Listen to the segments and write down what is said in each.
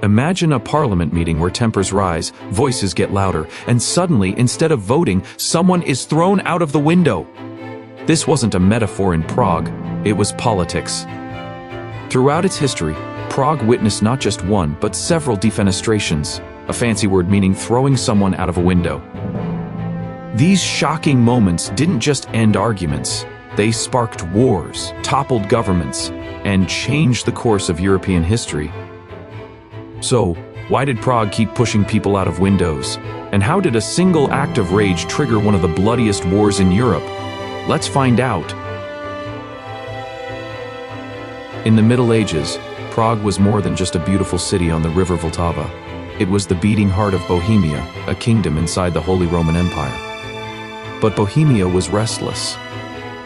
Imagine a parliament meeting where tempers rise, voices get louder, and suddenly, instead of voting, someone is thrown out of the window. This wasn't a metaphor in Prague, it was politics. Throughout its history, Prague witnessed not just one, but several defenestrations, a fancy word meaning throwing someone out of a window. These shocking moments didn't just end arguments, they sparked wars, toppled governments, and changed the course of European history. So, why did Prague keep pushing people out of windows? And how did a single act of rage trigger one of the bloodiest wars in Europe? Let's find out. In the Middle Ages, Prague was more than just a beautiful city on the river Vltava. It was the beating heart of Bohemia, a kingdom inside the Holy Roman Empire. But Bohemia was restless.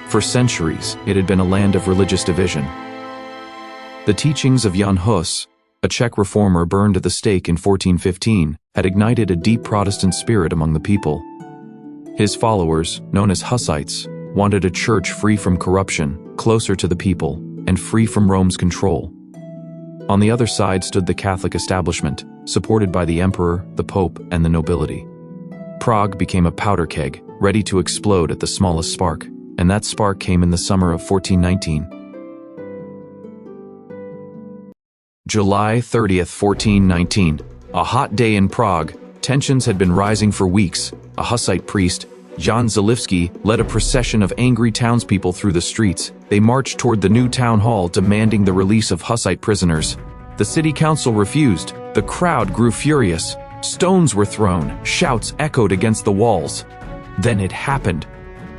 For centuries, it had been a land of religious division. The teachings of Jan Hus, a Czech reformer burned at the stake in 1415, had ignited a deep Protestant spirit among the people. His followers, known as Hussites, wanted a church free from corruption, closer to the people, and free from Rome's control. On the other side stood the Catholic establishment, supported by the emperor, the pope, and the nobility. Prague became a powder keg, ready to explode at the smallest spark, and that spark came in the summer of 1419. July 30th, 1419. A hot day in Prague. Tensions had been rising for weeks. A Hussite priest, Jan Zalivsky, led a procession of angry townspeople through the streets. They marched toward the new town hall, demanding the release of Hussite prisoners. The city council refused. The crowd grew furious. Stones were thrown. Shouts echoed against the walls. Then it happened.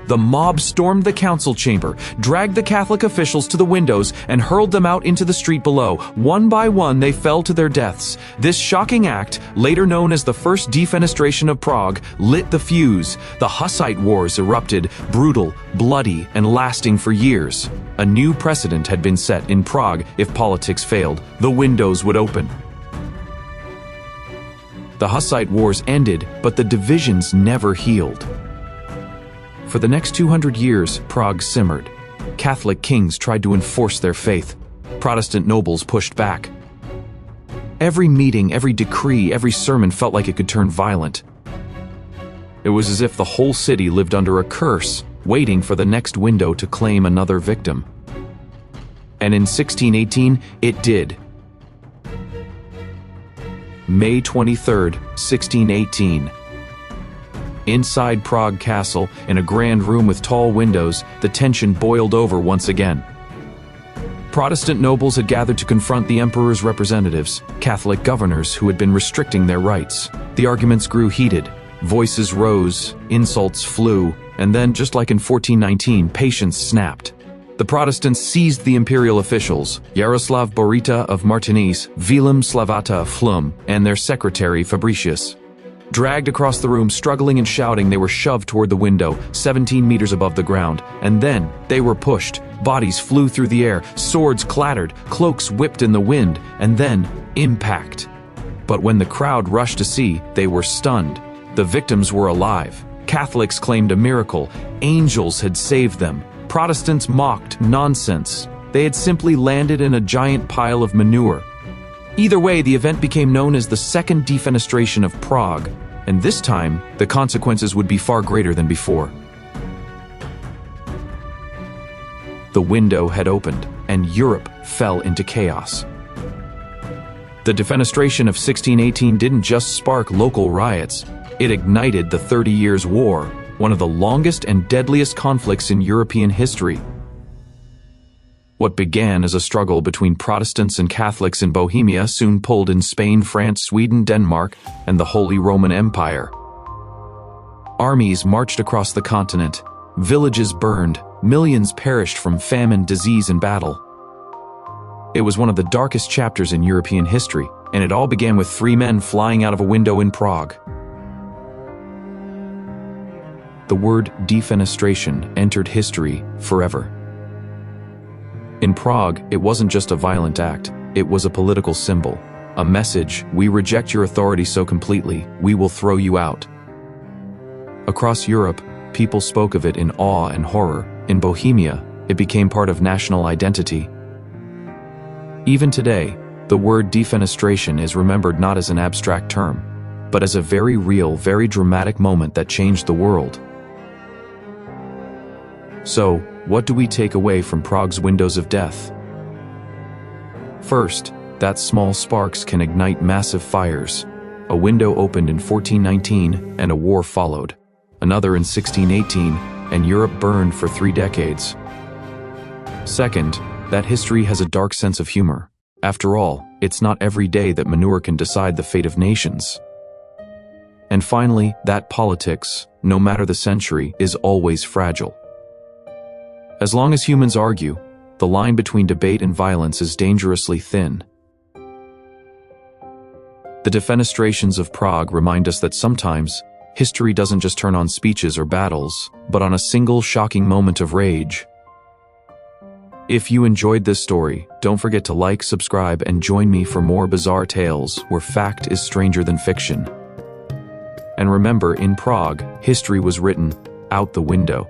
The mob stormed the council chamber, dragged the Catholic officials to the windows, and hurled them out into the street below. One by one, they fell to their deaths. This shocking act, later known as the First Defenestration of Prague, lit the fuse. The Hussite Wars erupted, brutal, bloody, and lasting for years. A new precedent had been set in Prague. If politics failed, the windows would open. The Hussite Wars ended, but the divisions never healed. For the next 200 years, Prague simmered. Catholic kings tried to enforce their faith. Protestant nobles pushed back. Every meeting, every decree, every sermon felt like it could turn violent. It was as if the whole city lived under a curse, waiting for the next window to claim another victim. And in 1618, it did. May 23rd, 1618. Inside Prague Castle, in a grand room with tall windows, the tension boiled over once again. Protestant nobles had gathered to confront the emperor's representatives, Catholic governors who had been restricting their rights. The arguments grew heated. Voices rose, insults flew, and then, just like in 1419, patience snapped. The Protestants seized the imperial officials, Yaroslav Borita of Martinez, Vilém Slavata of Flum, and their secretary Fabricius. Dragged across the room, struggling and shouting, they were shoved toward the window, 17 meters above the ground, and then they were pushed. Bodies flew through the air, swords clattered, cloaks whipped in the wind, and then impact. But when the crowd rushed to see, they were stunned. The victims were alive. Catholics claimed a miracle. Angels had saved them. Protestants mocked nonsense. They had simply landed in a giant pile of manure. Either way, the event became known as the Second Defenestration of Prague, and this time, the consequences would be far greater than before. The window had opened, and Europe fell into chaos. The Defenestration of 1618 didn't just spark local riots, it ignited the 30 Years' War, one of the longest and deadliest conflicts in European history. What began as a struggle between Protestants and Catholics in Bohemia soon pulled in Spain, France, Sweden, Denmark, and the Holy Roman Empire. Armies marched across the continent. Villages burned. Millions perished from famine, disease, and battle. It was one of the darkest chapters in European history, and it all began with 3 men flying out of a window in Prague. The word defenestration entered history forever. In Prague, it wasn't just a violent act, it was a political symbol, a message: we reject your authority so completely, we will throw you out. Across Europe, people spoke of it in awe and horror. In Bohemia, it became part of national identity. Even today, The word defenestration is remembered not as an abstract term, but as a very real, very dramatic moment that changed the world. So, what do we take away from Prague's windows of death? First, that small sparks can ignite massive fires. A window opened in 1419 and a war followed. Another in 1618, and Europe burned for 3 decades. Second, that history has a dark sense of humor. After all, it's not every day that manure can decide the fate of nations. And finally, that politics, no matter the century, is always fragile. As long as humans argue, the line between debate and violence is dangerously thin. The Defenestrations of Prague remind us that sometimes, history doesn't just turn on speeches or battles, but on a single shocking moment of rage. If you enjoyed this story, don't forget to like, subscribe, and join me for more bizarre tales where fact is stranger than fiction. And remember, in Prague, history was written out the window.